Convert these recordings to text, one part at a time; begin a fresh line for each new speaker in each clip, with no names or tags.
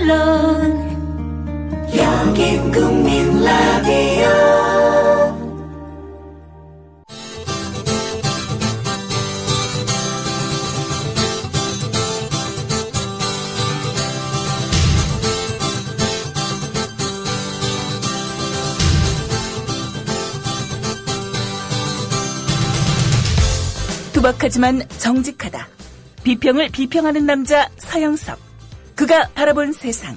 언론, 여긴 국민 라디오.
투박하지만 정직하다. 비평을 비평하는 남자 서영석. 그가 바라본 세상.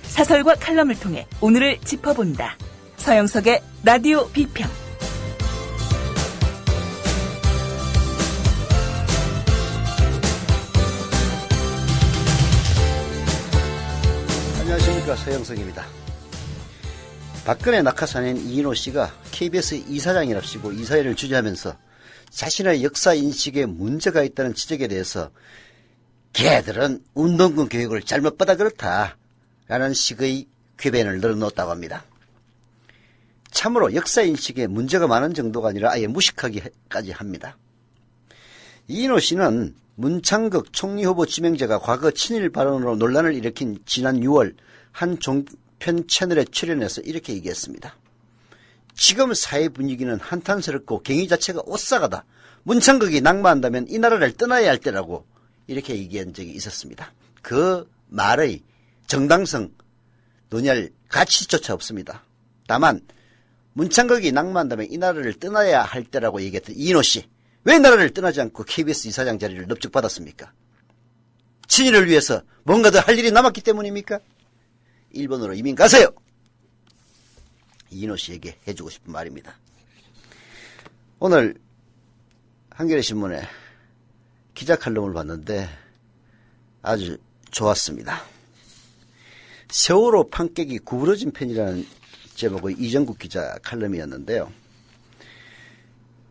사설과 칼럼을 통해 오늘을 짚어본다. 서영석의 라디오 비평.
안녕하십니까, 서영석입니다. 박근혜 낙하산인 이인호 씨가 KBS 이사장이랍시고 이사회를 주재하면서 자신의 역사인식에 문제가 있다는 지적에 대해서 걔들은 운동권 교육을 잘못 받아 그렇다 라는 식의 궤변을 늘어놓았다고 합니다. 참으로 역사인식에 문제가 많은 정도가 아니라 아예 무식하기까지 합니다. 이인호 씨는 문창극 총리후보 지명자가 과거 친일 발언으로 논란을 일으킨 지난 6월 한 종편 채널에 출연해서 이렇게 얘기했습니다. 지금 사회 분위기는 한탄스럽고 경위 자체가 오싹하다. 문창극이 낙마한다면 이 나라를 떠나야 할 때라고 이렇게 얘기한 적이 있었습니다. 그 말의 정당성, 논의할 가치조차 없습니다. 다만 문창극이 낙마한다면 이 나라를 떠나야 할 때라고 얘기했던 이인호 씨, 왜 나라를 떠나지 않고 KBS 이사장 자리를 넙죽받았습니까? 친일을 위해서 뭔가 더 할 일이 남았기 때문입니까? 일본으로 이민 가세요. 이인호 씨에게 해주고 싶은 말입니다. 오늘 한겨레신문에 기자 칼럼을 봤는데 아주 좋았습니다. 세월호 판깨기 구부러진 편이라는 제목의 이정국 기자 칼럼이었는데요.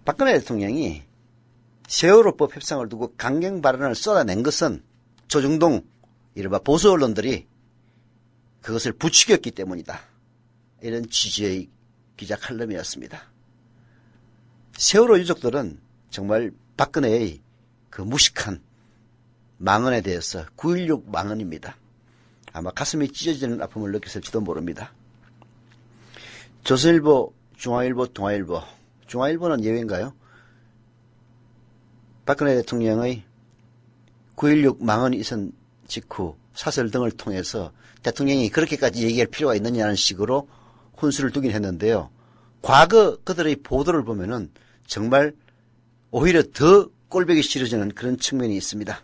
박근혜 대통령이 세월호법 협상을 두고 강경 발언을 쏟아낸 것은 조중동 이른바 보수 언론들이 그것을 부추겼기 때문이다. 이런 취지의 기자 칼럼이었습니다. 세월호 유족들은 정말 박근혜의 그 무식한 망언에 대해서 9.16 망언입니다. 아마 가슴이 찢어지는 아픔을 느꼈을지도 모릅니다. 조선일보, 중앙일보, 동아일보. 중앙일보는 예외인가요? 박근혜 대통령의 9.16 망언이 있은 직후 사설 등을 통해서 대통령이 그렇게까지 얘기할 필요가 있느냐는 식으로 혼수를 두긴 했는데요. 과거 그들의 보도를 보면은 정말 오히려 더 꼴보기 싫어지는 그런 측면이 있습니다.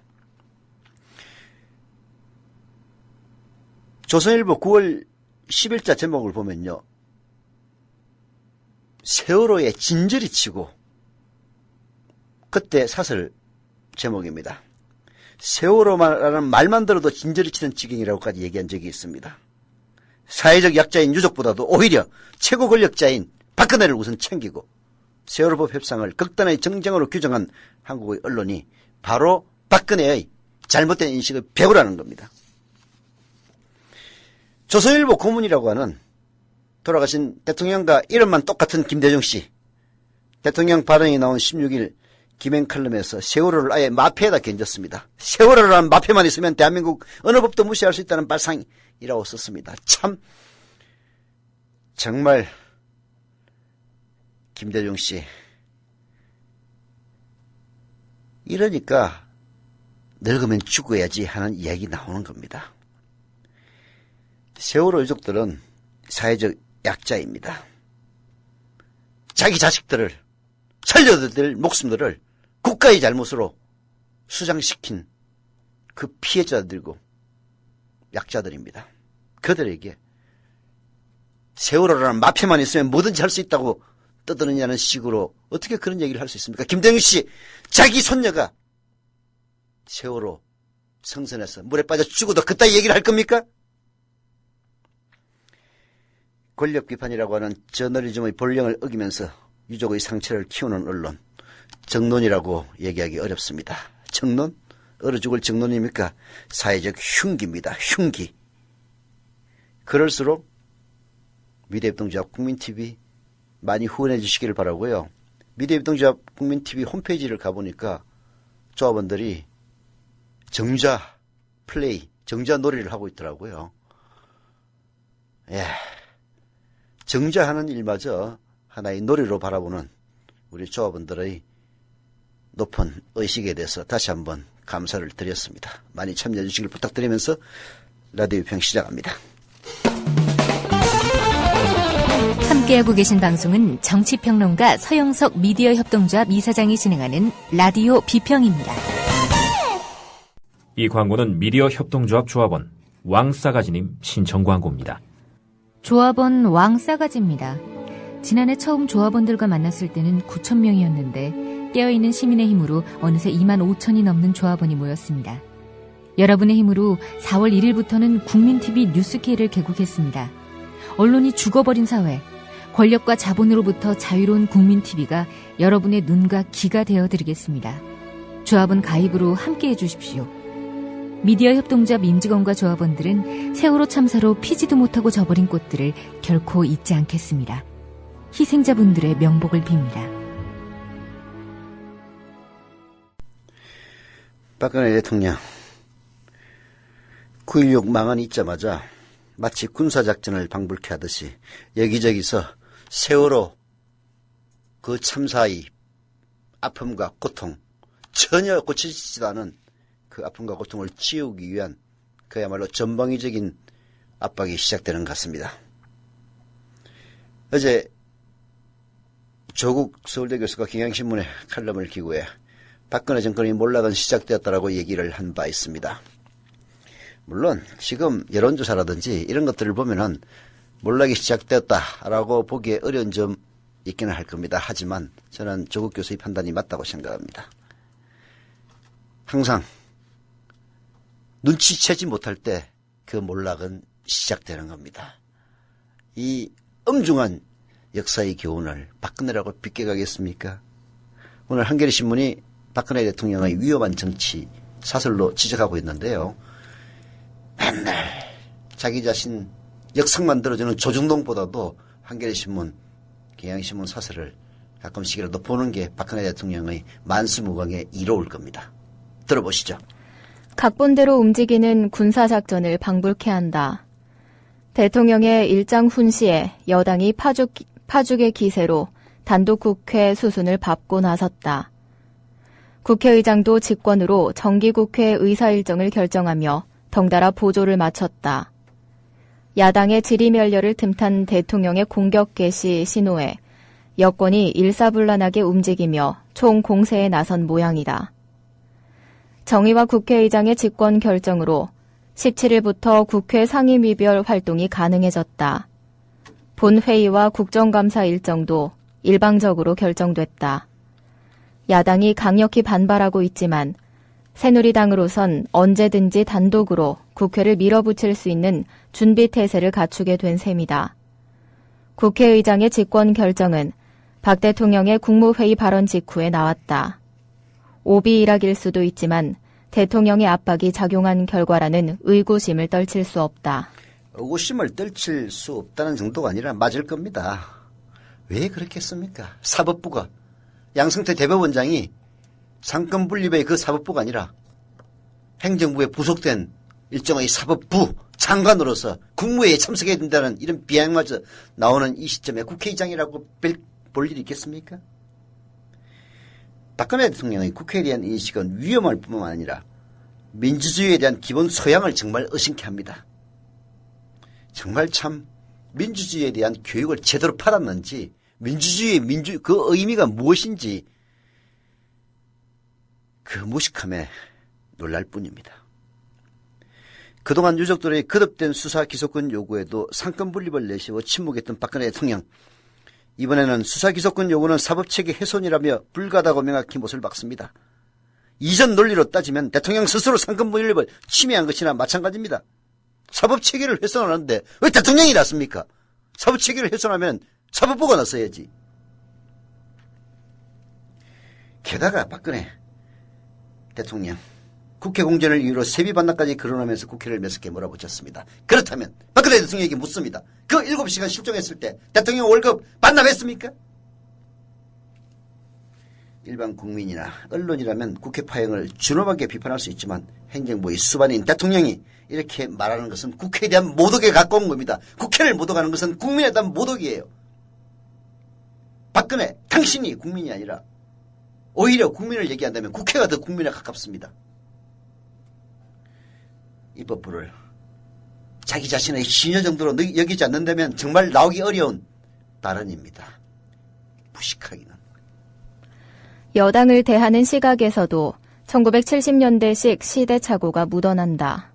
조선일보 9월 10일자 제목을 보면요. 세월호에 진저리 치고, 그때 사설 제목입니다. 세월호라는 말만 들어도 진저리 치는 지경이라고까지 얘기한 적이 있습니다. 사회적 약자인 유족보다도 오히려 최고 권력자인 박근혜를 우선 챙기고 세월호법 협상을 극단의 정쟁으로 규정한 한국의 언론이 바로 박근혜의 잘못된 인식을 배우라는 겁니다. 조선일보 고문이라고 하는 돌아가신 대통령과 이름만 똑같은 김대중 씨, 대통령 발언이 나온 16일 김행 칼럼에서 세월호를 아예 마패에다 견졌습니다. 세월호라는 마패만 있으면 대한민국 어느 법도 무시할 수 있다는 발상이라고 썼습니다. 참 정말 김대중 씨, 이러니까 늙으면 죽어야지 하는 이야기 나오는 겁니다. 세월호 유족들은 사회적 약자입니다. 자기 자식들을, 살려야 될 목숨들을 국가의 잘못으로 수장시킨 그 피해자들이고 약자들입니다. 그들에게 세월호라는 마피아만 있으면 뭐든지 할 수 있다고 떠드느냐는 식으로 어떻게 그런 얘기를 할 수 있습니까? 김대중 씨, 자기 손녀가 세월호 성선에서 물에 빠져 죽어도 그따위 얘기를 할 겁니까? 권력 비판이라고 하는 저널리즘의 본령을 어기면서 유족의 상처를 키우는 언론, 정론이라고 얘기하기 어렵습니다. 정론? 얼어 죽을 정론입니까? 사회적 흉기입니다. 흉기. 그럴수록 미래협동조합 국민TV 많이 후원해 주시기를 바라고요. 미래협동조합 국민TV 홈페이지를 가보니까 조합원들이 정자 플레이, 정자 놀이를 하고 있더라고요. 예, 정자하는 일마저 하나의 놀이로 바라보는 우리 조합원들의 높은 의식에 대해서 다시 한번 감사를 드렸습니다. 많이 참여해 주시길 부탁드리면서 라디오 비평 시작합니다.
함께하고 계신 방송은 정치평론가 서영석 미디어 협동조합 이사장이 진행하는 라디오 비평입니다.
이 광고는 미디어 협동조합 조합원 왕싸가지님 신청 광고입니다.
조합원 왕싸가지입니다. 지난해 처음 조합원들과 만났을 때는 9,000명이었는데 깨어있는 시민의 힘으로 어느새 25,000이 넘는 조합원이 모였습니다. 여러분의 힘으로 4월 1일부터는 국민TV 뉴스K를 개국했습니다. 언론이 죽어버린 사회, 권력과 자본으로부터 자유로운 국민TV가 여러분의 눈과 귀가 되어드리겠습니다. 조합원 가입으로 함께해 주십시오. 미디어 협동조합 임직원과 조합원들은 세월호 참사로 피지도 못하고 져버린 꽃들을 결코 잊지 않겠습니다. 희생자분들의 명복을 빕니다.
박근혜 대통령 9.16 망언이 있자마자 마치 군사작전을 방불케 하듯이 여기저기서 세월호 그 참사의 아픔과 고통, 전혀 고치지도 않은 그 아픔과 고통을 치우기 위한 그야말로 전방위적인 압박이 시작되는 것 같습니다. 어제 조국 서울대 교수가 경향신문에 칼럼을 기고해 박근혜 정권이 몰락은 시작되었다라고 얘기를 한 바 있습니다. 물론 지금 여론조사라든지 이런 것들을 보면은 몰락이 시작되었다라고 보기에 어려운 점 있기는 할 겁니다. 하지만 저는 조국 교수의 판단이 맞다고 생각합니다. 항상 눈치채지 못할 때 그 몰락은 시작되는 겁니다. 이 엄중한 역사의 교훈을 박근혜라고 빗겨가겠습니까? 오늘 한겨레 신문이 박근혜 대통령의 위험한 정치 사설로 지적하고 있는데요. 맨날 자기 자신 역상 만들어주는 조중동보다도 한겨레 신문, 경향신문 사설을 가끔씩이라도 보는 게 박근혜 대통령의 만수무강에 이로울 겁니다. 들어보시죠.
각본대로 움직이는 군사작전을 방불케 한다. 대통령의 일장 훈시에 여당이 파죽의 기세로 단독국회 수순을 밟고 나섰다. 국회의장도 직권으로 정기국회 의사일정을 결정하며 덩달아 보조를 마쳤다. 야당의 질의멸렬을 틈탄 대통령의 공격 개시 신호에 여권이 일사불란하게 움직이며 총공세에 나선 모양이다. 정의와 국회의장의 직권 결정으로 17일부터 국회 상임위별 활동이 가능해졌다. 본회의와 국정감사 일정도 일방적으로 결정됐다. 야당이 강력히 반발하고 있지만 새누리당으로선 언제든지 단독으로 국회를 밀어붙일 수 있는 준비태세를 갖추게 된 셈이다. 국회의장의 직권 결정은 박 대통령의 국무회의 발언 직후에 나왔다. 오비 일학일 수도 있지만 대통령의 압박이 작용한 결과라는 의구심을 떨칠 수 없다.
의구심을 떨칠 수 없다는 정도가 아니라 맞을 겁니다. 왜 그렇겠습니까? 사법부가, 양승태 대법원장이 상권 분립의 그 사법부가 아니라 행정부에 부속된 일종의 사법부 장관으로서 국무회의에 참석해야 된다는 이런 비양마저 나오는 이 시점에 국회의장이라고 볼 일이 있겠습니까? 박근혜 대통령의 국회에 대한 인식은 위험할 뿐만 아니라 민주주의에 대한 기본 소양을 정말 의심케 합니다. 정말 참 민주주의에 대한 교육을 제대로 받았는지, 민주주의의 그 의미가 무엇인지 그 무식함에 놀랄 뿐입니다. 그동안 유족들의 거듭된 수사 기소권 요구에도 상권 분립을 내세워 침묵했던 박근혜 대통령, 이번에는 수사 기소권 요구는 사법체계 훼손이라며 불가하다고 명확히 못을 박습니다. 이전 논리로 따지면 대통령 스스로 상권 분립을 침해한 것이나 마찬가지입니다. 사법체계를 훼손하는데 왜 대통령이 났습니까? 사법체계를 훼손하면 사법부가 나서야지. 게다가 박근혜 대통령 국회 공전을 이유로 세비 반납까지 거론하면서 국회를 매섭게 몰아붙였습니다. 그렇다면 박근혜 대통령에게 묻습니다. 그 7시간 실종했을 때 대통령 월급 반납했습니까? 일반 국민이나 언론이라면 국회 파행을 준엄하게 비판할 수 있지만 행정부의 수반인 대통령이 이렇게 말하는 것은 국회에 대한 모독에 가까운 겁니다. 국회를 모독하는 것은 국민에 대한 모독이에요. 박근혜, 당신이 국민이 아니라 오히려 국민을 얘기한다면 국회가 더 국민에 가깝습니다. 입법부를 자기 자신의 신여 정도로 여기지 않는다면 정말 나오기 어려운 발언입니다. 무식하기는.
여당을 대하는 시각에서도 1970년대식 시대착오가 묻어난다.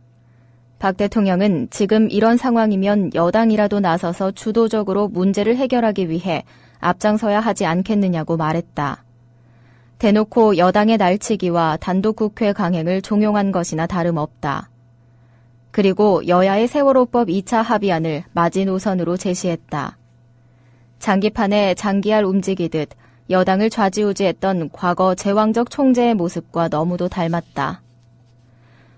박 대통령은 지금 이런 상황이면 여당이라도 나서서 주도적으로 문제를 해결하기 위해 앞장서야 하지 않겠느냐고 말했다. 대놓고 여당의 날치기와 단독국회 강행을 종용한 것이나 다름없다. 그리고 여야의 세월호법 2차 합의안을 마지노선으로 제시했다. 장기판에 장기알 움직이듯 여당을 좌지우지했던 과거 제왕적 총재의 모습과 너무도 닮았다.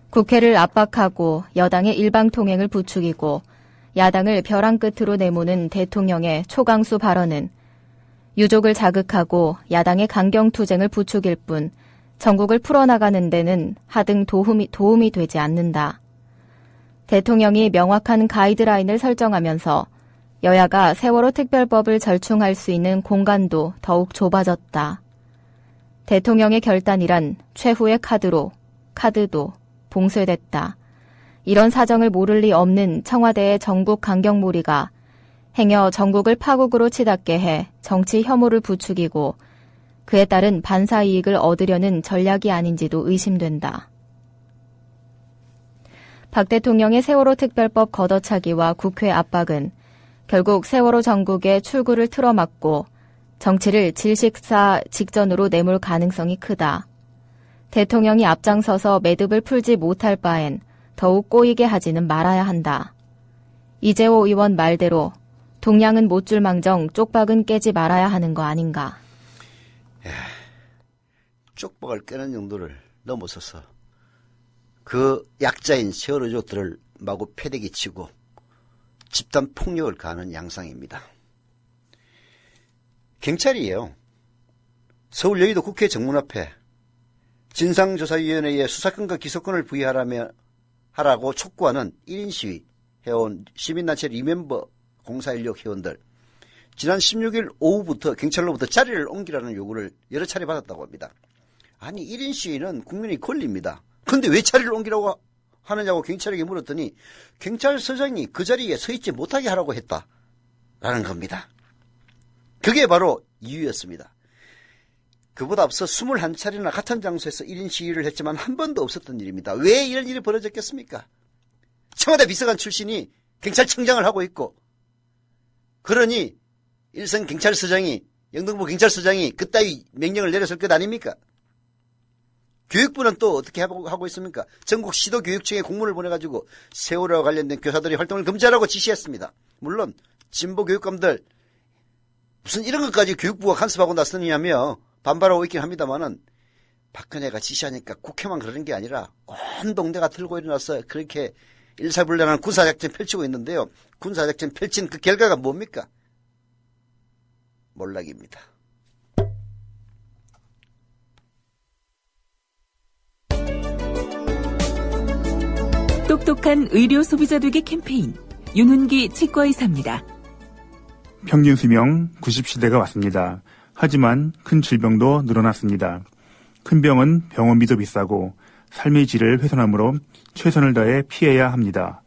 국회를 압박하고 여당의 일방통행을 부추기고 야당을 벼랑 끝으로 내모는 대통령의 초강수 발언은 유족을 자극하고 야당의 강경투쟁을 부추길 뿐 전국을 풀어나가는 데는 하등 도움이 되지 않는다. 대통령이 명확한 가이드라인을 설정하면서 여야가 세월호 특별법을 절충할 수 있는 공간도 더욱 좁아졌다. 대통령의 결단이란 최후의 카드도 봉쇄됐다. 이런 사정을 모를 리 없는 청와대의 전국 강경몰이가 행여 전국을 파국으로 치닫게 해 정치 혐오를 부추기고 그에 따른 반사이익을 얻으려는 전략이 아닌지도 의심된다. 박 대통령의 세월호 특별법 걷어차기와 국회 압박은 결국 세월호 전국의 출구를 틀어막고 정치를 질식사 직전으로 내몰 가능성이 크다. 대통령이 앞장서서 매듭을 풀지 못할 바엔 더욱 꼬이게 하지는 말아야 한다. 이재호 의원 말대로 동량은 못 줄 망정 쪽박은 깨지 말아야 하는 거 아닌가.
쪽박을 깨는 정도를 넘어서서 그 약자인 세월호족들을 마구 패대기 치고 집단 폭력을 가하는 양상입니다. 경찰이에요. 서울 여의도 국회 정문 앞에 진상조사위원회에 수사권과 기소권을 부여하라고 촉구하는 1인 시위 해온 시민단체 리멤버 0416 회원들 지난 16일 오후부터 경찰로부터 자리를 옮기라는 요구를 여러 차례 받았다고 합니다. 아니 1인 시위는 국민의 권리입니다. 그런데 왜 자리를 옮기라고 하느냐고 경찰에게 물었더니 경찰서장이 그 자리에 서 있지 못하게 하라고 했다라는 겁니다. 그게 바로 이유였습니다. 그보다 앞서 21차례나 같은 장소에서 1인 시위를 했지만 한 번도 없었던 일입니다. 왜 이런 일이 벌어졌겠습니까? 청와대 비서관 출신이 경찰청장을 하고 있고 그러니 일선 경찰서장이 영등포 경찰서장이 그따위 명령을 내렸을 것 아닙니까? 교육부는 또 어떻게 하고 있습니까? 전국 시도교육청에 공문을 보내가지고 세월호와 관련된 교사들의 활동을 금지하라고 지시했습니다. 물론 진보 교육감들 무슨 이런 것까지 교육부가 간섭하고 나서느냐며 반발하고 있긴 합니다만은 박근혜가 지시하니까 국회만 그러는 게 아니라 온 동네가 들고 일어나서 그렇게 일사불란한 군사작전 펼치고 있는데요. 군사작전 펼친 그 결과가 뭡니까? 몰락입니다.
똑똑한 의료 소비자 되기 캠페인 윤훈기 치과의사입니다.
평균 수명 90시대가 왔습니다. 하지만 큰 질병도 늘어났습니다. 큰 병은 병원비도 비싸고 삶의 질을 훼손하므로 최선을 다해 피해야 합니다.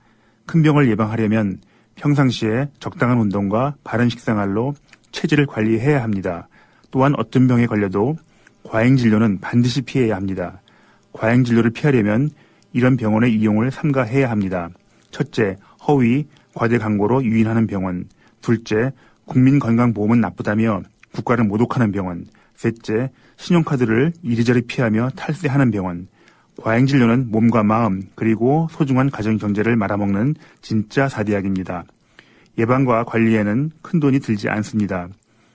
큰 병을 예방하려면 평상시에 적당한 운동과 바른 식생활로 체질을 관리해야 합니다. 또한 어떤 병에 걸려도 과잉진료는 반드시 피해야 합니다. 과잉진료를 피하려면 이런 병원의 이용을 삼가해야 합니다. 첫째, 허위, 과대 광고로 유인하는 병원. 둘째, 국민건강보험은 나쁘다며 국가를 모독하는 병원. 셋째, 신용카드를 이리저리 피하며 탈세하는 병원. 과잉진료는 몸과 마음 그리고 소중한 가정경제를 말아먹는 진짜 사대약입니다. 예방과 관리에는 큰돈이 들지 않습니다.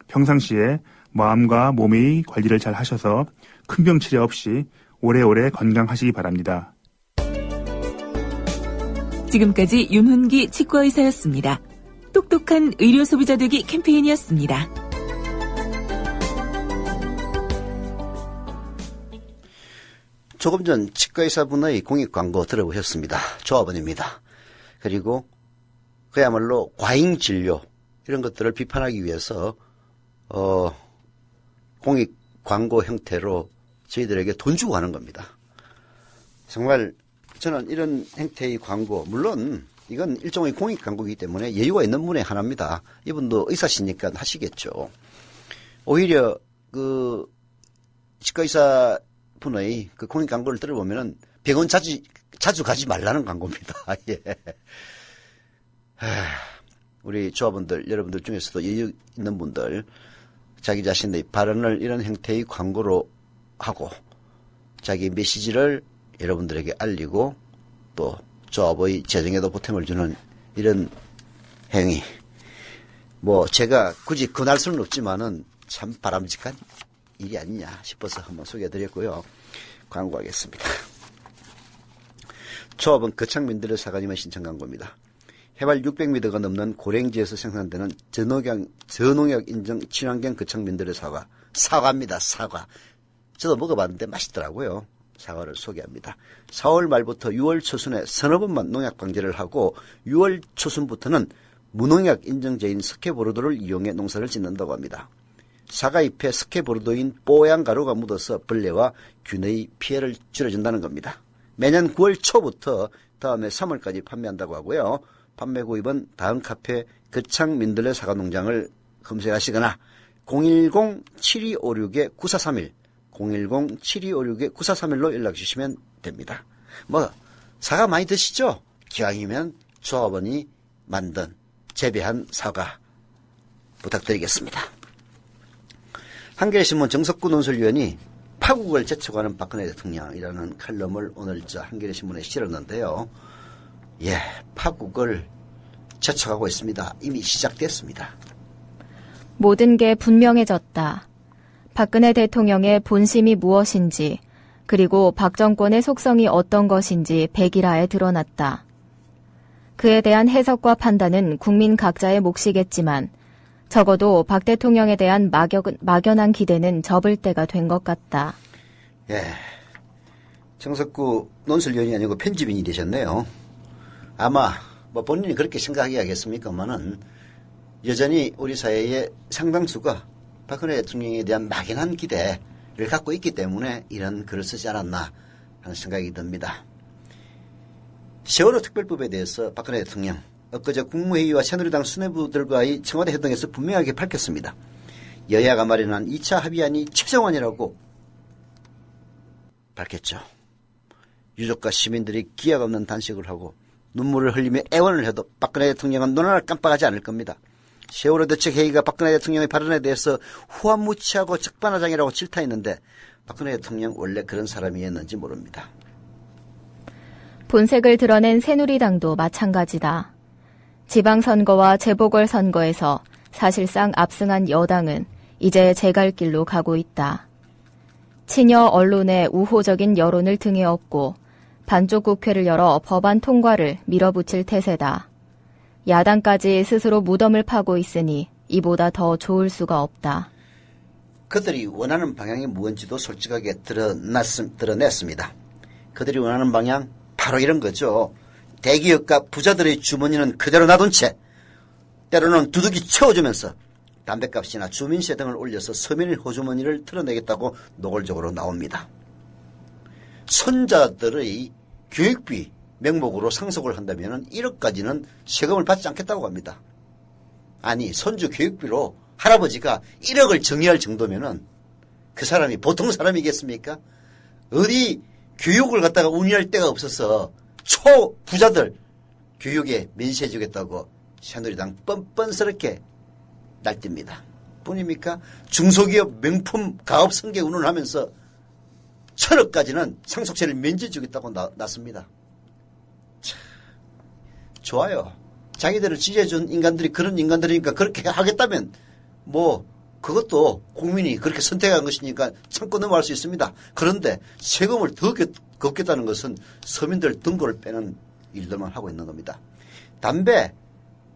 평상시에 마음과 몸의 관리를 잘 하셔서 큰 병 치료 없이 오래오래 건강하시기 바랍니다.
지금까지 윤훈기 치과의사였습니다. 똑똑한 의료 소비자 되기 캠페인이었습니다.
조금 전 치과의사분의 공익 광고 들어보셨습니다. 조합원입니다. 그리고 그야말로 과잉 진료 이런 것들을 비판하기 위해서 공익 광고 형태로 저희들에게 돈 주고 하는 겁니다. 정말 저는 이런 형태의 광고, 물론 이건 일종의 공익 광고이기 때문에 여유가 있는 분의 하나입니다. 이분도 의사시니까 하시겠죠. 오히려 그 치과의사 분의 그 공익 광고를 들어보면은 병원 자주 가지 말라는 광고입니다. 예. 우리 조합원들, 여러분들 중에서도 여유 있는 분들, 자기 자신의 발언을 이런 형태의 광고로 하고 자기 메시지를 여러분들에게 알리고 또 조합의 재정에도 보탬을 주는 이런 행위. 뭐 제가 굳이 권할 수는 없지만은 참 바람직한 일이 아니냐 싶어서 한번 소개해드렸고요. 광고하겠습니다. 조합은 거창민들의 사과님의 신청 광고입니다. 해발 600m가 넘는 고랭지에서 생산되는 저농약 인정 친환경 거창민들의 사과입니다. 사과. 저도 먹어봤는데 맛있더라고요. 사과를 소개합니다. 4월 말부터 6월 초순에 서너 번만 농약 방제를 하고 6월 초순부터는 무농약 인정제인 스케보르도를 이용해 농사를 짓는다고 합니다. 사과잎에 스케보르도인 뽀얀 가루가 묻어서 벌레와 균의 피해를 줄여준다는 겁니다. 매년 9월 초부터 다음해 3월까지 판매한다고 하고요. 판매 구입은 다음 카페 거창민들의 사과농장을 검색하시거나 010-7256-9431 010-7256-9431로 연락 주시면 됩니다. 뭐 사과 많이 드시죠? 기왕이면 조합원이 만든 재배한 사과 부탁드리겠습니다. 한겨레신문 정석구 논설위원이 파국을 재촉하는 박근혜 대통령이라는 칼럼을 오늘 한겨레신문에 실었는데요. 예, 파국을 재촉하고 있습니다. 이미 시작됐습니다.
모든 게 분명해졌다. 박근혜 대통령의 본심이 무엇인지 그리고 박 정권의 속성이 어떤 것인지 백일하에 드러났다. 그에 대한 해석과 판단은 국민 각자의 몫이겠지만 적어도 박 대통령에 대한 막연한 기대는 접을 때가 된 것 같다.
예, 정석구 논설위원이 아니고 편집인이 되셨네요. 아마 뭐 본인이 그렇게 생각하겠습니까만은 여전히 우리 사회의 상당수가 박근혜 대통령에 대한 막연한 기대를 갖고 있기 때문에 이런 글을 쓰지 않았나 하는 생각이 듭니다. 세월호 특별법에 대해서 박근혜 대통령 엊그제 국무회의와 새누리당 수뇌부들과의 청와대 회동에서 분명하게 밝혔습니다. 여야가 마련한 2차 합의안이 최종안이라고 밝혔죠. 유족과 시민들이 기약 없는 단식을 하고 눈물을 흘리며 애원을 해도 박근혜 대통령은 눈 하나를 깜빡하지 않을 겁니다. 세월호 대책회의가 박근혜 대통령의 발언에 대해서 후한무치하고 적반하장이라고 질타했는데 박근혜 대통령 원래 그런 사람이었는지 모릅니다.
본색을 드러낸 새누리당도 마찬가지다. 지방선거와 재보궐선거에서 사실상 압승한 여당은 이제 제갈 길로 가고 있다. 친여 언론의 우호적인 여론을 등에 업고 반쪽 국회를 열어 법안 통과를 밀어붙일 태세다. 야당까지 스스로 무덤을 파고 있으니 이보다 더 좋을 수가 없다.
그들이 원하는 방향이 무엇인지도 솔직하게 드러냈습니다. 그들이 원하는 방향 바로 이런 거죠. 대기업과 부자들의 주머니는 그대로 놔둔 채 때로는 두둑이 채워주면서 담뱃값이나 주민세 등을 올려서 서민의 호주머니를 털어내겠다고 노골적으로 나옵니다. 손자들의 교육비 명목으로 상속을 한다면 1억까지는 세금을 받지 않겠다고 합니다. 아니 손주 교육비로 할아버지가 1억을 정의할 정도면은 그 사람이 보통 사람이겠습니까? 어디 교육을 갖다가 운영할 데가 없어서 초부자들 교육에 면세해 주겠다고 새누리당 뻔뻔스럽게 날뜁니다. 뿐입니까? 중소기업 명품 가업 승계 운운하면서 1,000억까지는 상속세를 면제해 주겠다고 났습니다. 참, 좋아요. 자기들을 지지해준 인간들이 그런 인간들이니까 그렇게 하겠다면 뭐 그것도 국민이 그렇게 선택한 것이니까 참고 넘어갈 수 있습니다. 그런데 세금을 더 걷겠다는 것은 서민들 등골을 빼는 일들만 하고 있는 겁니다. 담배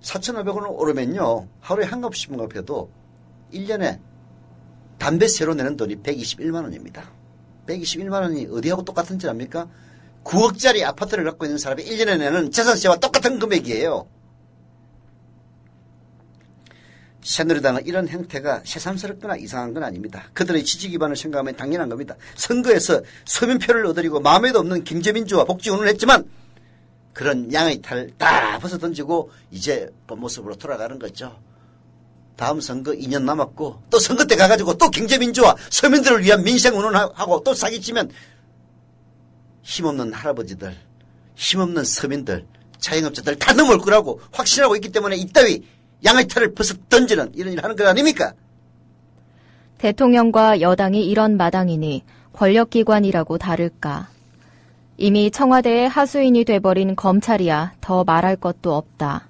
4,500원 오르면요. 하루에 한 갑씩 먹어도 1년에 담배 세로 내는 돈이 121만 원입니다. 121만 원이 어디하고 똑같은 줄 압니까? 9억짜리 아파트를 갖고 있는 사람이 1년에 내는 재산세와 똑같은 금액이에요. 새누리당은 이런 행태가 새삼스럽거나 이상한 건 아닙니다. 그들의 지지 기반을 생각하면 당연한 겁니다. 선거에서 서민표를 얻으려고 마음에도 없는 경제민주화 복지운운을 했지만 그런 양의 탈을 다 벗어던지고 이제 본 모습으로 돌아가는 거죠. 다음 선거 2년 남았고 또 선거 때 가가지고 또 경제민주화 서민들을 위한 민생운운하고 또 사기치면 힘없는 할아버지들, 힘없는 서민들, 자영업자들 다 넘어올 거라고 확신하고 있기 때문에 이따위 양의 탈을 벗어던지는 이런 일을 하는 것 아닙니까?
대통령과 여당이 이런 마당이니 권력기관이라고 다를까. 이미 청와대의 하수인이 돼버린 검찰이야 더 말할 것도 없다.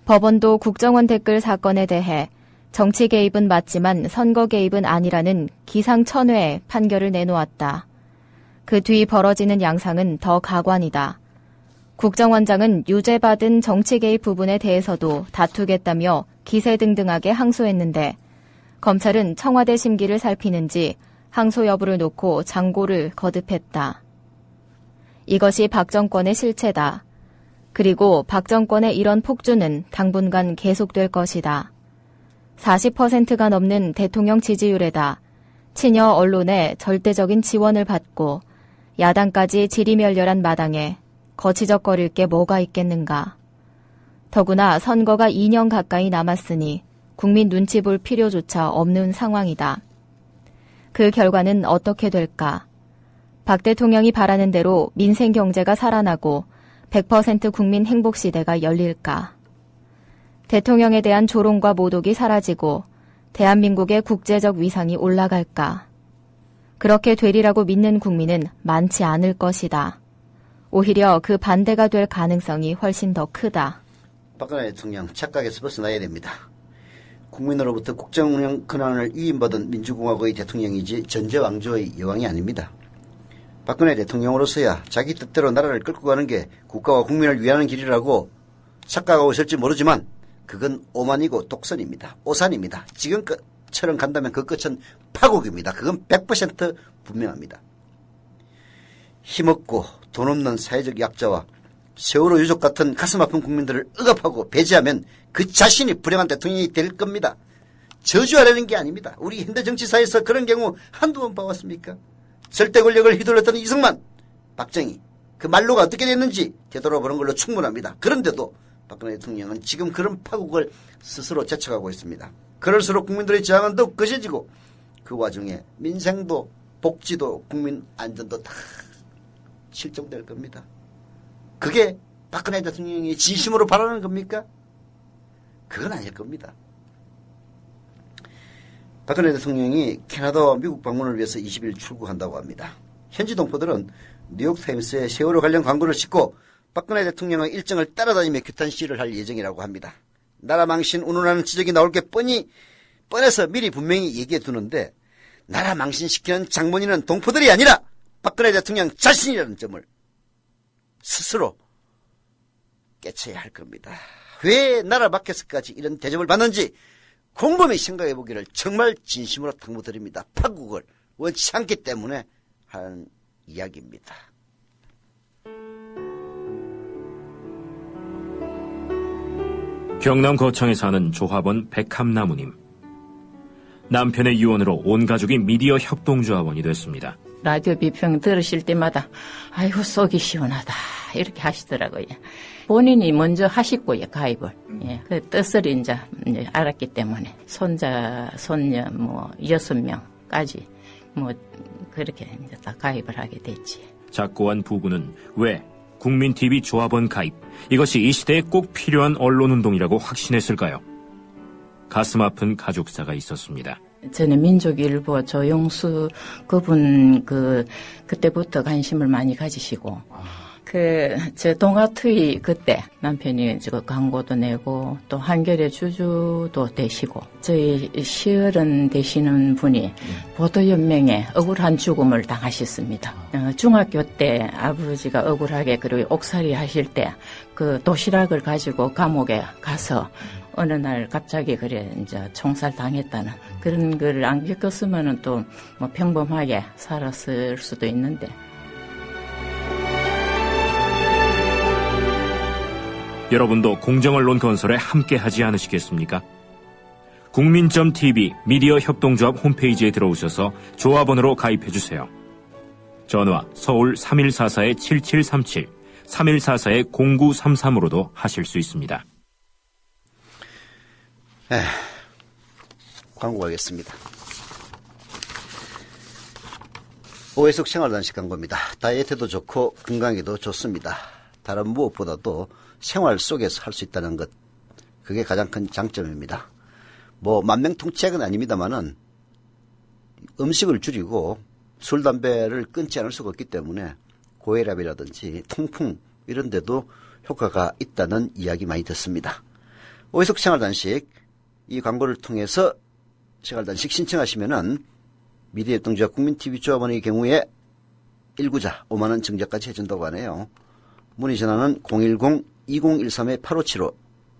법원도 국정원 댓글 사건에 대해 정치 개입은 맞지만 선거 개입은 아니라는 기상천외의 판결을 내놓았다. 그 뒤 벌어지는 양상은 더 가관이다. 국정원장은 유죄받은 정치 개입 부분에 대해서도 다투겠다며 기세등등하게 항소했는데 검찰은 청와대 심기를 살피는지 항소 여부를 놓고 장고를 거듭했다. 이것이 박 정권의 실체다. 그리고 박 정권의 이런 폭주는 당분간 계속될 것이다. 40%가 넘는 대통령 지지율에다 친여 언론의 절대적인 지원을 받고 야당까지 지리멸렬한 마당에 거치적거릴 게 뭐가 있겠는가. 더구나 선거가 2년 가까이 남았으니 국민 눈치 볼 필요조차 없는 상황이다. 그 결과는 어떻게 될까? 박 대통령이 바라는 대로 민생 경제가 살아나고 100% 국민 행복 시대가 열릴까? 대통령에 대한 조롱과 모독이 사라지고 대한민국의 국제적 위상이 올라갈까? 그렇게 되리라고 믿는 국민은 많지 않을 것이다. 오히려 그 반대가 될 가능성이 훨씬 더 크다.
박근혜 대통령 착각에서 벗어나야 됩니다. 국민으로부터 국정운영 권한을 위임받은 민주공화국의 대통령이지 전제왕조의 여왕이 아닙니다. 박근혜 대통령으로서야 자기 뜻대로 나라를 끌고 가는 게 국가와 국민을 위하는 길이라고 착각하고 있을지 모르지만 그건 오만이고 독선입니다. 오산입니다. 지금처럼 간다면 그 끝은 파국입니다. 그건 100% 분명합니다. 힘없고 돈 없는 사회적 약자와 세월호 유족 같은 가슴 아픈 국민들을 억압하고 배제하면 그 자신이 불행한 대통령이 될 겁니다. 저주하려는 게 아닙니다. 우리 현대 정치사에서 그런 경우 한두 번 봐왔습니까? 절대 권력을 휘둘렀던 이승만, 박정희, 그 말로가 어떻게 됐는지 되돌아보는 걸로 충분합니다. 그런데도 박근혜 대통령은 지금 그런 파국을 스스로 제쳐가고 있습니다. 그럴수록 국민들의 저항은 더욱 거세지고 그 와중에 민생도 복지도 국민 안전도 다 실종될 겁니다. 그게 박근혜 대통령이 진심으로 바라는 겁니까? 그건 아닐 겁니다. 박근혜 대통령이 캐나다와 미국 방문을 위해서 20일 출국한다고 합니다. 현지 동포들은 뉴욕타임스에 세월호 관련 광고를 싣고 박근혜 대통령의 일정을 따라다니며 규탄 시위를 할 예정이라고 합니다. 나라 망신 운운하는 지적이 나올 게 뻔해서 미리 분명히 얘기해 두는데 나라 망신시키는 장본인은 동포들이 아니라 박근혜 대통령 자신이라는 점을 스스로 깨쳐야 할 겁니다. 왜 나라 밖에서까지 이런 대접을 받는지 곰곰이 생각해 보기를 정말 진심으로 당부드립니다. 파국을 원치 않기 때문에 하는 이야기입니다.
경남 거창에 사는 조합원 백함나무님. 남편의 유언으로 온 가족이 미디어 협동조합원이 됐습니다.
라디오 비평 들으실 때마다 아이고 속이 시원하다 이렇게 하시더라고요. 본인이 먼저 하시고요, 가입을. 예, 그 뜻을 이제 알았기 때문에 손자, 손녀 6명까지 그렇게 이제 다 가입을 하게 됐지.
작고한 부부는 왜 국민TV 조합원 가입, 이것이 이 시대에 꼭 필요한 언론운동이라고 확신했을까요? 가슴 아픈 가족사가 있었습니다.
저는 민족일보 조용수 그분 그때부터 관심을 많이 가지시고 저 동아투이 그때 남편이 광고도 내고 또 한겨레 주주도 되시고 저희 시어른 되시는 분이 보도연맹에 억울한 죽음을 당하셨습니다. 중학교 때 아버지가 억울하게 그리고 옥살이 하실 때 그 도시락을 가지고 감옥에 가서 어느 날 갑자기 그래 이제 총살 당했다는 그런 걸 안 겪었으면은 또 뭐 평범하게 살았을 수도 있는데.
여러분도 공정언론 건설에 함께하지 않으시겠습니까? 국민.tv 미디어 협동조합 홈페이지에 들어오셔서 조합원으로 가입해주세요. 전화 서울 3144-7737, 3144-0933으로도 하실 수 있습니다.
광고 가겠습니다. 오해숙 생활단식 광고입니다. 다이어트도 좋고 건강에도 좋습니다. 다른 무엇보다도 생활 속에서 할 수 있다는 것, 그게 가장 큰 장점입니다. 뭐 만명통치약은 아닙니다만은 음식을 줄이고 술, 담배를 끊지 않을 수가 없기 때문에 고혈압이라든지 통풍 이런 데도 효과가 있다는 이야기 많이 듣습니다. 오해숙 생활단식, 이 광고를 통해서 생활단식 신청하시면은 미디어협동조합 국민TV 조합원의 경우에 1구자 5만원 증자까지 해준다고 하네요. 문의 전화는 010-2013-8575,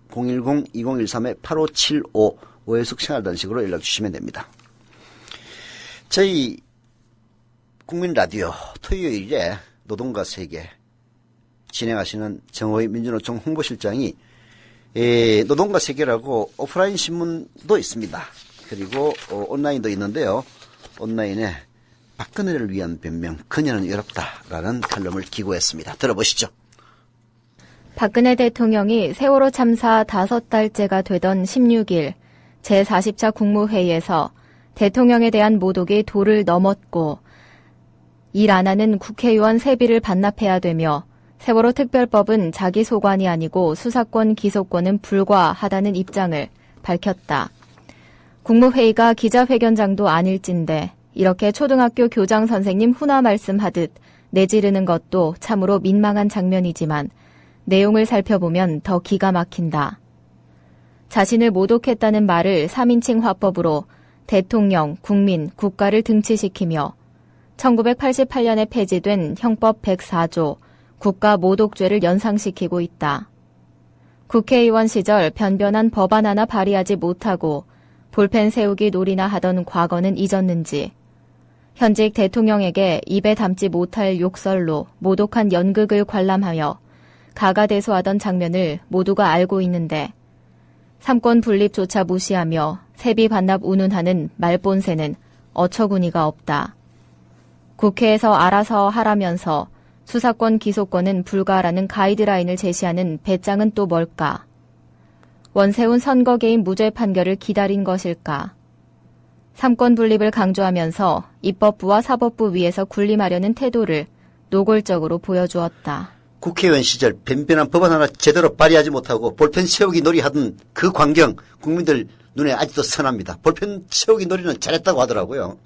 010-2013-8575 오해숙 생활단식으로 연락 주시면 됩니다. 저희 국민라디오 토요일에 노동과 세계 진행하시는 정호희 민주노총 홍보실장이 노동과 세계라고 오프라인 신문도 있습니다. 그리고 온라인도 있는데요. 온라인에 박근혜를 위한 변명, 그녀는 외롭다라는 칼럼을 기고했습니다. 들어보시죠.
박근혜 대통령이 세월호 참사 5달째가 되던 16일 제40차 국무회의에서 대통령에 대한 모독이 도를 넘었고 일 안 하는 국회의원 세비를 반납해야 되며 세월호 특별법은 자기 소관이 아니고 수사권 기소권은 불과하다는 입장을 밝혔다. 국무회의가 기자회견장도 아닐진데 이렇게 초등학교 교장 선생님 훈화 말씀하듯 내지르는 것도 참으로 민망한 장면이지만 내용을 살펴보면 더 기가 막힌다. 자신을 모독했다는 말을 3인칭 화법으로 대통령, 국민, 국가를 등치시키며 1988년에 폐지된 형법 104조 국가 모독죄를 연상시키고 있다. 국회의원 시절 변변한 법안 하나 발의하지 못하고 볼펜 세우기 놀이나 하던 과거는 잊었는지 현직 대통령에게 입에 담지 못할 욕설로 모독한 연극을 관람하며 가가대소하던 장면을 모두가 알고 있는데 삼권 분립조차 무시하며 세비 반납 운운하는 말본세는 어처구니가 없다. 국회에서 알아서 하라면서 수사권 기소권은 불가라는 가이드라인을 제시하는 배짱은 또 뭘까? 원세훈 선거 개입 무죄 판결을 기다린 것일까? 삼권 분립을 강조하면서 입법부와 사법부 위에서 군림하려는 태도를 노골적으로 보여주었다.
국회의원 시절 변변한 법안 하나 제대로 발의하지 못하고 볼펜 세우기 놀이하던 그 광경 국민들 눈에 아직도 선합니다. 볼펜 세우기 놀이는 잘했다고 하더라고요.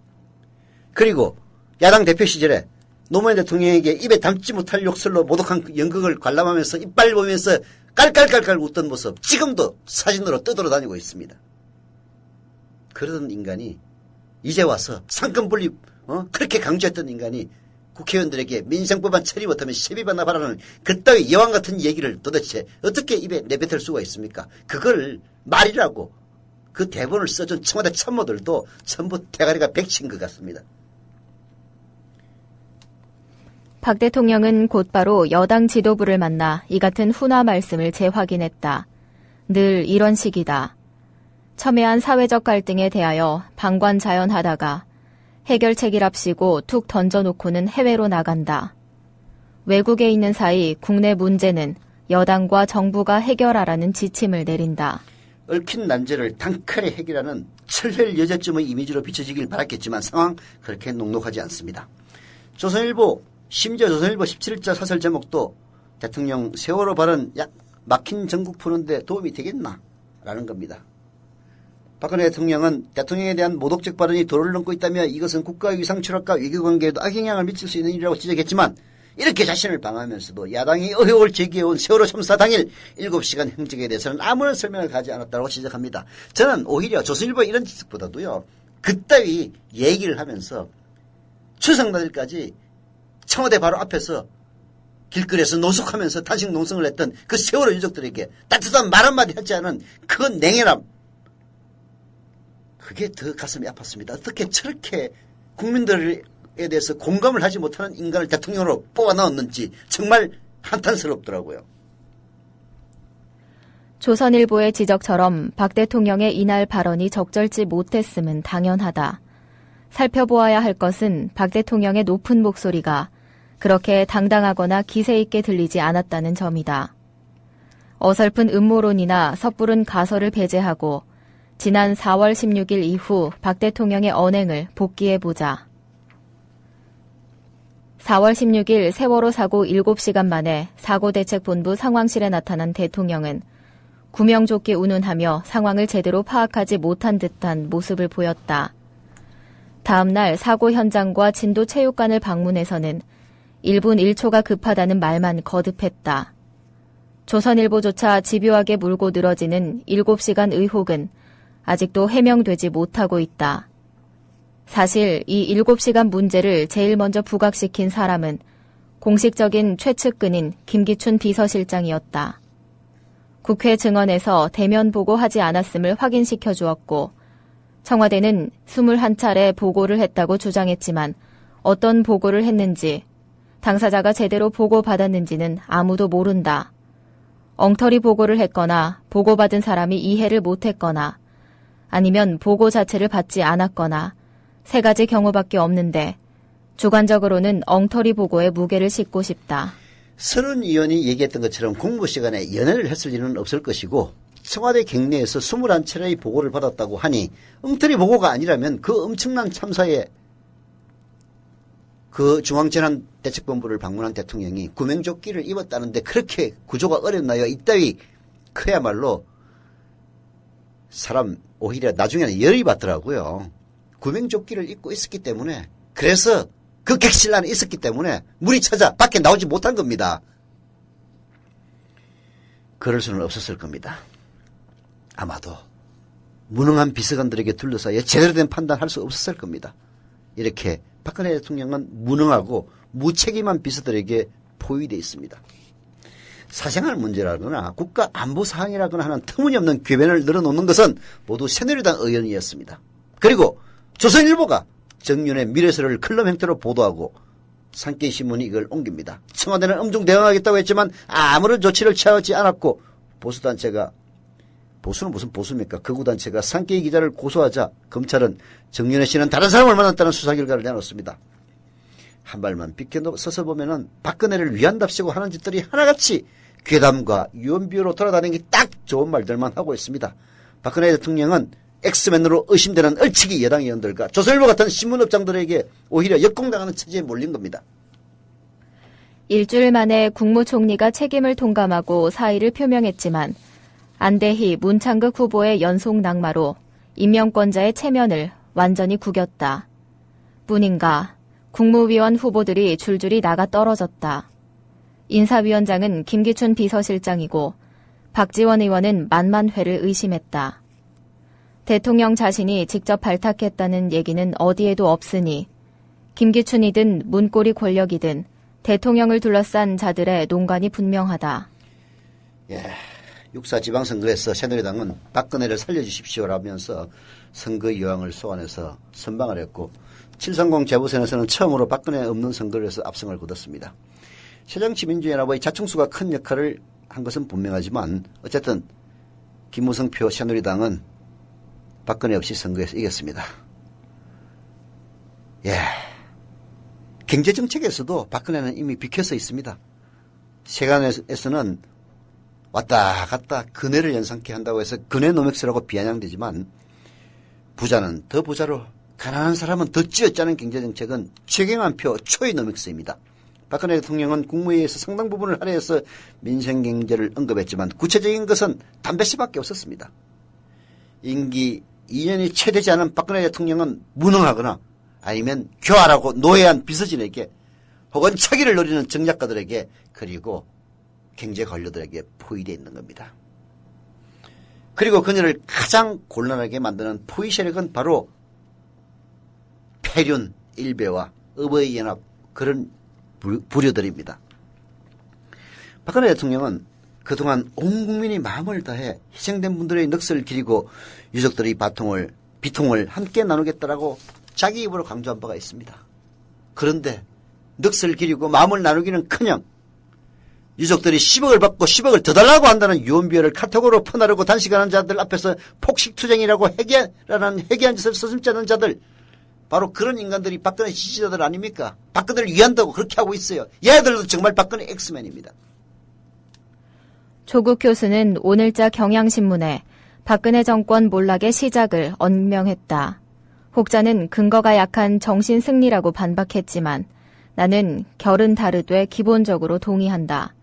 그리고 야당 대표 시절에 노무현 대통령에게 입에 담지 못할 욕설로 모독한 연극을 관람하면서 이빨 보면서 깔깔깔깔 웃던 모습 지금도 사진으로 떠돌아 다니고 있습니다. 그러던 인간이 이제 와서 상권 분립 그렇게 강조했던 인간이 국회의원들에게 민생법안 처리 못하면 세비 반납하라는 그따위 여왕 같은 얘기를 도대체 어떻게 입에 내뱉을 수가 있습니까? 그걸 말이라고 그 대본을 써준 청와대 참모들도 전부 대가리가 백친 것 같습니다.
박 대통령은 곧바로 여당 지도부를 만나 이 같은 훈화 말씀을 재확인했다. 늘 이런 식이다. 첨예한 사회적 갈등에 대하여 방관자연하다가 해결책이랍시고 툭 던져놓고는 해외로 나간다. 외국에 있는 사이 국내 문제는 여당과 정부가 해결하라는 지침을 내린다.
얽힌 난제를 단칼에 해결하는 철혈 여자쯤의 이미지로 비춰지길 바랐겠지만 상황 그렇게 녹록하지 않습니다. 조선일보, 심지어 조선일보 17자 사설 제목도 대통령 세월호 발언 막힌 전국 푸는데 도움이 되겠나? 라는 겁니다. 박근혜 대통령은 대통령에 대한 모독적 발언이 도를 넘고 있다며 이것은 국가 위상 추락과 외교관계에도 악영향을 미칠 수 있는 일이라고 지적했지만 이렇게 자신을 방어하면서도 야당이 의혹을 제기해온 세월호 참사 당일 7시간 행적에 대해서는 아무런 설명을 가지 않았다고 지적합니다. 저는 오히려 조선일보 이런 지적보다도요. 그따위 얘기를 하면서 추석날까지 청와대 바로 앞에서 길거리에서 노숙하면서 단식 농성을 했던 그 세월호 유족들에게 따뜻한 말 한마디 하지 않은 그 냉혈함, 그게 더 가슴이 아팠습니다. 어떻게 저렇게 국민들에 대해서 공감을 하지 못하는 인간을 대통령으로 뽑아 넣었는지 정말 한탄스럽더라고요.
조선일보의 지적처럼 박 대통령의 이날 발언이 적절치 못했음은 당연하다. 살펴보아야 할 것은 박 대통령의 높은 목소리가 그렇게 당당하거나 기세 있게 들리지 않았다는 점이다. 어설픈 음모론이나 섣부른 가설을 배제하고 지난 4월 16일 이후 박 대통령의 언행을 복기해보자. 4월 16일 세월호 사고 7시간 만에 사고대책본부 상황실에 나타난 대통령은 구명조끼 운운하며 상황을 제대로 파악하지 못한 듯한 모습을 보였다. 다음 날 사고 현장과 진도체육관을 방문해서는 1분 1초가 급하다는 말만 거듭했다. 조선일보조차 집요하게 물고 늘어지는 7시간 의혹은 아직도 해명되지 못하고 있다. 사실 이 7시간 문제를 제일 먼저 부각시킨 사람은 공식적인 최측근인 김기춘 비서실장이었다. 국회 증언에서 대면 보고하지 않았음을 확인시켜 주었고 청와대는 21차례 보고를 했다고 주장했지만 어떤 보고를 했는지 당사자가 제대로 보고받았는지는 아무도 모른다. 엉터리 보고를 했거나 보고받은 사람이 이해를 못했거나 아니면 보고 자체를 받지 않았거나 세 가지 경우밖에 없는데 주관적으로는 엉터리 보고에 무게를 싣고 싶다.
선은 의원이 얘기했던 것처럼 공부 시간에 연애를 했을 리는 없을 것이고 청와대 격내에서 21차례의 보고를 받았다고 하니 엉터리 보고가 아니라면 그 엄청난 참사에 그 중앙재난대책본부를 방문한 대통령이 구명조끼를 입었다는데 그렇게 구조가 어렵나요? 이따위 그야말로 사람 오히려 나중에는 열이 받더라고요. 구명조끼를 입고 있었기 때문에 그래서 그 객실란에 있었기 때문에 물이 찾아 밖에 나오지 못한 겁니다. 그럴 수는 없었을 겁니다. 아마도 무능한 비서관들에게 둘러싸여 제대로 된 판단할 수 없었을 겁니다. 이렇게 박근혜 대통령은 무능하고 무책임한 비서들에게 포위되어 있습니다. 사생활 문제라거나 국가 안보 사항이라거나 하는 터무니없는 궤변을 늘어놓는 것은 모두 새누리당 의원이었습니다. 그리고 조선일보가 정윤의 미래설을 클럽 형태로 보도하고 산케이신문이 이걸 옮깁니다. 청와대는 엄중 대응하겠다고 했지만 아무런 조치를 취하지 않았고 보수단체가 보수는 무슨 보수입니까? 극우단체가 산케이 기자를 고소하자 검찰은 정윤회 씨는 다른 사람을 만났다는 수사 결과를 내놓습니다. 한 발만 비켜서서 보면은 박근혜를 위한답시고 하는 짓들이 하나같이 괴담과 유언비어로 돌아다니는 게 딱 좋은 말들만 하고 있습니다. 박근혜 대통령은 엑스맨으로 의심되는 얼치기 여당 의원들과 조선일보 같은 신문업장들에게 오히려 역공당하는 처지에 몰린 겁니다.
일주일 만에 국무총리가 책임을 통감하고 사의를 표명했지만 안대희, 문창극 후보의 연속 낙마로 임명권자의 체면을 완전히 구겼다. 뿐인가 국무위원 후보들이 줄줄이 나가 떨어졌다. 인사위원장은 김기춘 비서실장이고 박지원 의원은 만만회를 의심했다. 대통령 자신이 직접 발탁했다는 얘기는 어디에도 없으니 김기춘이든 문고리 권력이든 대통령을 둘러싼 자들의 농간이 분명하다.
육사 지방선거에서 새누리당은 박근혜를 살려주십시오라면서 선거 여왕을 소환해서 선방을 했고 730 재보선에서는 처음으로 박근혜 없는 선거를 해서 압승을 거뒀습니다. 새정치민주연합의 자충수가 큰 역할을 한 것은 분명하지만 어쨌든 김무성표 새누리당은 박근혜 없이 선거에서 이겼습니다. 경제정책에서도 박근혜는 이미 비켜서 있습니다. 세간에서는 왔다 갔다 근혜를 연상케 한다고 해서 근혜 노맥스라고 비아냥되지만 부자는 더 부자로 가난한 사람은 더 쥐어짜는 경제정책은 최경환표 초이 노맥스입니다. 박근혜 대통령은 국무회의에서 상당 부분을 할애해서 민생경제를 언급했지만 구체적인 것은 담배씨밖에 없었습니다. 임기 2년이 채 되지 않은 박근혜 대통령은 무능하거나 아니면 교활하고 노예한 비서진에게 혹은 차기를 노리는 정략가들에게 그리고 경제 관료들에게 포위되어 있는 겁니다. 그리고 그녀를 가장 곤란하게 만드는 포위 세력은 바로 폐륜 일베와 의회연합 그런 부류들입니다. 박근혜 대통령은 그동안 온 국민이 마음을 다해 희생된 분들의 넋을 기리고 유족들의 비통을 함께 나누겠다라고 자기 입으로 강조한 바가 있습니다. 그런데 넋을 기리고 마음을 나누기는커녕 유족들이 10억을 받고 10억을 더 달라고 한다는 유언비어를 카톡으로 퍼나르고 단식하는 자들 앞에서 폭식투쟁이라는 해괴한 짓을 서슴지 않는 자들, 바로 그런 인간들이 박근혜 지지자들 아닙니까? 박근혜를 위한다고 그렇게 하고 있어요. 얘들도 정말 박근혜 엑스맨입니다.
조국 교수는 오늘자 경향신문에 박근혜 정권 몰락의 시작을 언명했다. 혹자는 근거가 약한 정신승리라고 반박했지만 나는 결은 다르되 기본적으로 동의한다.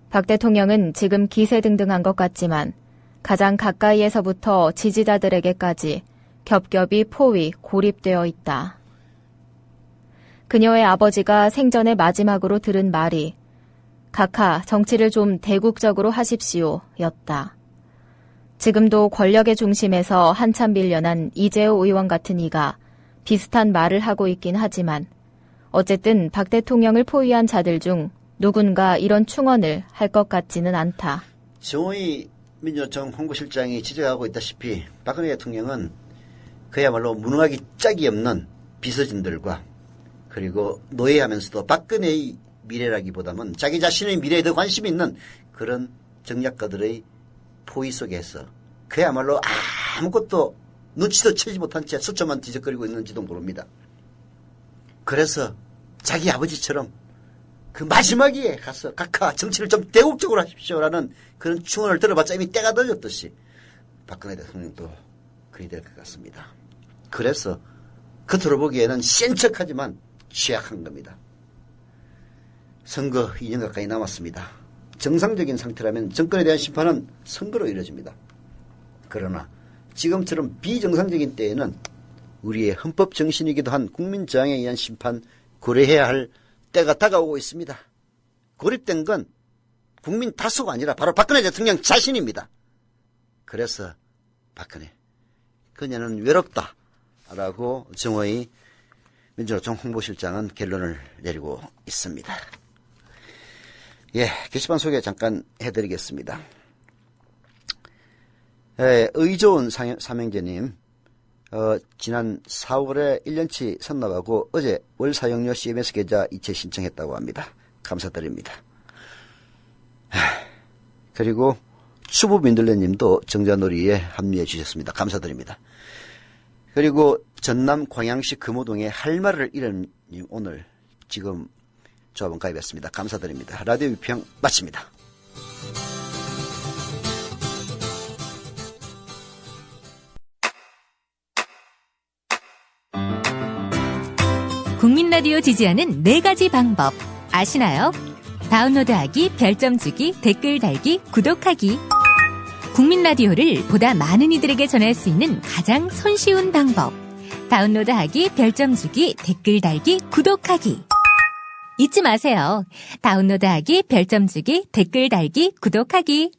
박 대통령은 지금 기세등등한 것 같지만 가장 가까이에서부터 지지자들에게까지 겹겹이 포위, 고립되어 있다. 그녀의 아버지가 생전에 마지막으로 들은 말이 각하 정치를 좀 대국적으로 하십시오 였다. 지금도 권력의 중심에서 한참 밀려난 이재호 의원 같은 이가 비슷한 말을 하고 있긴 하지만 어쨌든 박 대통령을 포위한 자들 중 누군가 이런 충언을 할 것 같지는 않다.
정호희 민주노총 홍보실장이 지적하고 있다시피 박근혜 대통령은 그야말로 무능하기 짝이 없는 비서진들과 그리고 노예하면서도 박근혜의 미래라기보다는 자기 자신의 미래에 더 관심이 있는 그런 정략가들의 포위 속에서 그야말로 아무것도 눈치도 채지 못한 채 수초만 뒤적거리고 있는지도 모릅니다. 그래서 자기 아버지처럼 그 마지막에 가서 각하 정치를 좀 대국적으로 하십시오라는 그런 충언을 들어봤자 이미 때가 늦었듯이 박근혜 대통령도 그리 될 것 같습니다. 그래서 겉으로 보기에는 센 척하지만 취약한 겁니다. 선거 2년 가까이 남았습니다. 정상적인 상태라면 정권에 대한 심판은 선거로 이루어집니다. 그러나 지금처럼 비정상적인 때에는 우리의 헌법 정신이기도 한 국민저항에 의한 심판 고려해야 할 때가 다가오고 있습니다. 고립된 건 국민 다수가 아니라 바로 박근혜 대통령 자신입니다. 그래서 박근혜, 그녀는 외롭다 라고 정호희 민주노총 홍보실장은 결론을 내리고 있습니다. 예, 게시판 소개 잠깐 해드리겠습니다. 의좋은 삼형제님, 지난 4월에 1년치 선납하고 어제 월 사용료 CMS 계좌 이체 신청했다고 합니다. 감사드립니다. 그리고 추부민들레님도 정자놀이에 합류해 주셨습니다. 감사드립니다. 그리고 전남 광양시 금호동의 할 말을 잃은 님 오늘 지금 조합원 가입했습니다. 감사드립니다. 라디오 비평 마칩니다.
국민 라디오 지지하는 4가지 방법 아시나요? 다운로드하기, 별점 주기, 댓글 달기, 구독하기. 국민 라디오를 보다 많은 이들에게 전할 수 있는 가장 손쉬운 방법. 다운로드하기, 별점 주기, 댓글 달기, 구독하기. 잊지 마세요. 다운로드하기, 별점 주기, 댓글 달기, 구독하기.